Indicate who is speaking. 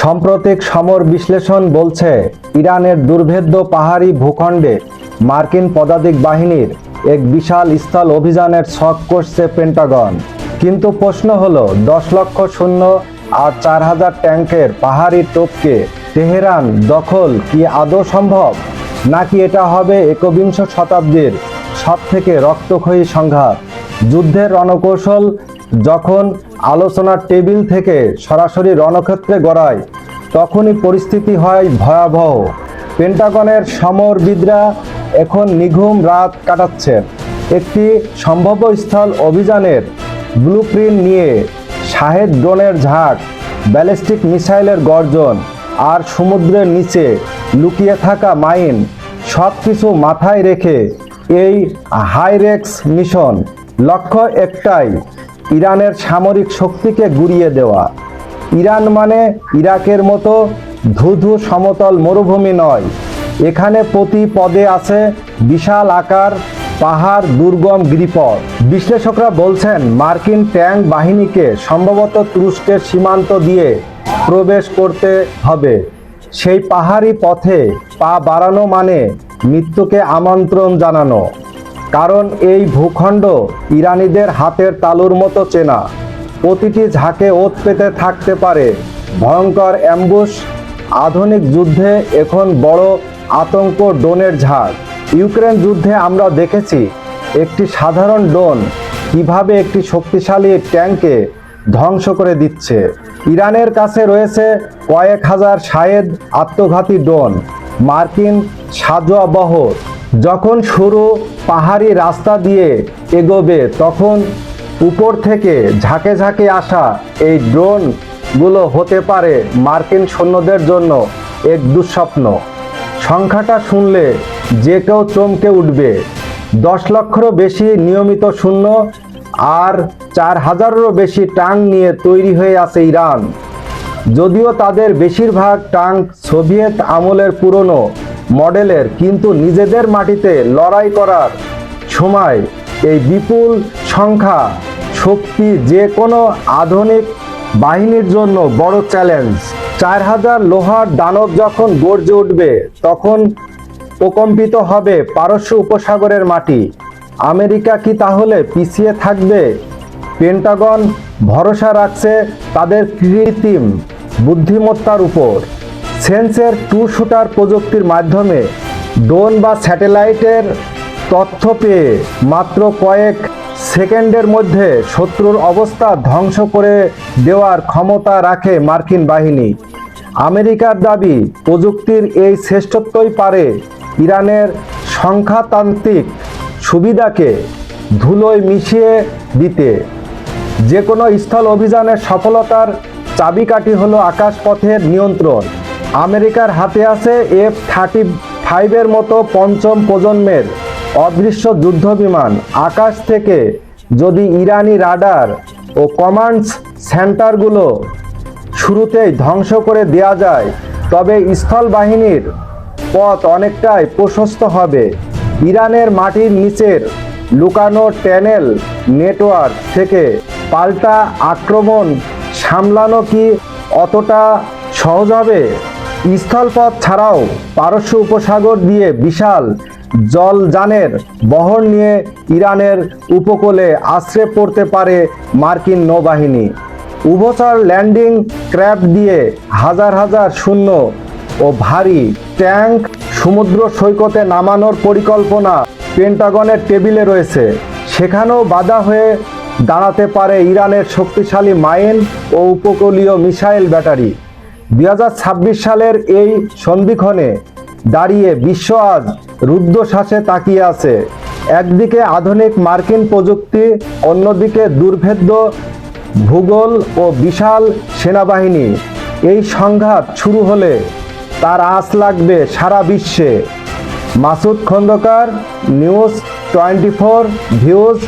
Speaker 1: সাম্প্রতিক সমর বিশ্লেষণ বলছে, ইরানের দুর্ভেদ্য পাহাড়ি ভূখণ্ডে মার্কিন পদাতিক বাহিনীর এক বিশাল স্থল অভিযানের ছক কষছে পেন্টাগন। কিন্তু প্রশ্ন হলো, 10 লক্ষ সৈন্য আর 4000 ট্যাঙ্কের পাহাড়ি টোপকে তেহরান দখল কি আদৌ সম্ভব, নাকি এটা হবে একবিংশ শতাব্দীর সবথেকে রক্তক্ষয়ী সংঘাত? যুদ্ধের রণকৌশল যখন আলোচনার টেবিল থেকে সরাসরি রণক্ষেত্রে গড়ায়, তখনই পরিস্থিতি হয় ভয়াবহ। পেন্টাগনের সমরবিদরা এখন নিঘুম রাত কাটাচ্ছেন একটি সম্ভাব্য স্থল অভিযানের ব্লুপ্রিন্ট নিয়ে। শাহেদ ড্রোনের ঝাঁক, ব্যালিস্টিক মিসাইলের গর্জন আর সমুদ্রের নিচে লুকিয়ে থাকা মাইন, সব কিছু মাথায় রেখে এই হাইরেক্স মিশন। লক্ষ্য একটাই, ইরানের সামরিক শক্তিকে গুঁড়িয়ে দেওয়া। ইরান মানে ইরাকের মতো ধুধু সমতল মরুভূমি নয়। এখানে প্রতি পদে আছে বিশাল আকার পাহাড়, দুর্গম গিরিপথ। বিশ্লেষকরা বলছেন, মার্কিন ট্যাঙ্ক বাহিনীকে সম্ভবত তুরস্কের সীমান্ত দিয়ে প্রবেশ করতে হবে। সেই পাহাড়ি পথে পা বাড়ানো মানে মৃত্যুকে আমন্ত্রণ জানানো। কারণ এই ভূখণ্ড ইরানিদের হাতের তালুর মতো চেনা। প্রতিটি ঝাঁকে ওত পেতে থাকতে পারে ভয়ঙ্কর অ্যাম্বুশ। আধুনিক যুদ্ধে এখন বড় আতঙ্ক ড্রোনের ঝাঁক। ইউক্রেন যুদ্ধে আমরা দেখেছি একটি সাধারণ ড্রোন কিভাবে একটি শক্তিশালী ট্যাঙ্কে ধ্বংস করে দিচ্ছে। ইরানের কাছে রয়েছে কয়েক হাজার শাহেদ আত্মঘাতী ড্রোন, মার্কিন সাঁজোয়া বহর। যখন শুরু পাহাড়ি রাস্তা দিয়ে এগোবে, তখন উপর থেকে ঝাঁকে ঝাঁকে আসা এই ড্রোনগুলো হতে পারে মার্কিন সৈন্যদের জন্য এক দুঃস্বপ্ন। সংখ্যাটা শুনলে যে কেউ চমকে উঠবে। 10 লক্ষেরও বেশি নিয়মিত সৈন্য আর 4000-এরও বেশি ট্যাঙ্ক নিয়ে তৈরি হয়ে আছে ইরান। যদিও তাদের বেশিরভাগ ট্যাঙ্ক সোভিয়েত আমলের পুরনো মডেলের, কিন্তু নিজেদের মাটিতে লড়াই করার সময় এই বিপুল সংখ্যা শক্তি যে কোনো আধুনিক বাহিনীর জন্য বড় চ্যালেঞ্জ। 4000 লোহার দানব যখন গর্জে উঠবে, তখন প্রকম্পিত হবে পারস্য উপসাগরের মাটি। আমেরিকা কি তাহলে পিছিয়ে থাকবে? পেন্টাগন ভরসা রাখছে তাদের কৃত্রিম বুদ্ধিমত্তার উপর। সেন্সর টু শুটার প্রযুক্তির মাধ্যমে ড্রোন বা স্যাটেলাইটের তথ্য পেয়ে মাত্র কয়েক সেকেন্ডের মধ্যে শত্রুর অবস্থা ধ্বংস করে দেওয়ার ক্ষমতা রাখে মার্কিন বাহিনী। আমেরিকার দাবি, প্রযুক্তির এই শ্রেষ্ঠত্বই পারে ইরানের সংখ্যাতান্ত্রিক সুবিধাকে ধুলোয় মিশিয়ে দিতে। যে কোনো স্থল অভিযানের সফলতার চাবিকাঠি হলো আকাশপথের নিয়ন্ত্রণ। আমেরিকার হাতে আছে F-35-এর মতো পঞ্চম প্রজন্মের অদৃশ্য যুদ্ধবিমান। আকাশ থেকে যদি ইরানি রাডার ও কমান্ড সেন্টারগুলো শুরুতেই ধ্বংস করে দেওয়া যায়, তবে স্থল বাহিনীর পথ অনেকটাই প্রশস্ত হবে। ইরানের মাটির নিচের লুকানো টানেল নেটওয়ার্ক থেকে পাল্টা আক্রমণ সামলানো কি অতটা সহজ হবে? স্থলপথ ছাড়াও পারস্য উপসাগর দিয়ে বিশাল জলযানের বহর নিয়ে ইরানের উপকূলে আশ্রয় পড়তে পারে মার্কিন নৌবাহিনী। উভচর ল্যান্ডিং ক্র্যাফট দিয়ে হাজার হাজার শূন্য ও ভারী ট্যাঙ্ক সমুদ্র সৈকতে নামানোর পরিকল্পনা পেন্টাগনের টেবিলে রয়েছে। সেখানেও বাধা হয়ে দাঁড়াতে পারে ইরানের শক্তিশালী মাইন ও উপকূলীয় মিসাইল ব্যাটারি। 2026 সালের এই সন্ধিক্ষণে দাঁড়িয়ে বিশ্ব আজ রুদ্ধশ্বাসে তাকিয়ে আছে। একদিকে আধুনিক মার্কিন প্রযুক্তি, অন্যদিকে দুর্ভেদ্য ভূগোল ও বিশাল সেনাবাহিনী। এই সংঘাত শুরু হলে তার আঁচ লাগবে সারা বিশ্বে। Masud Khandakar, news 24 views.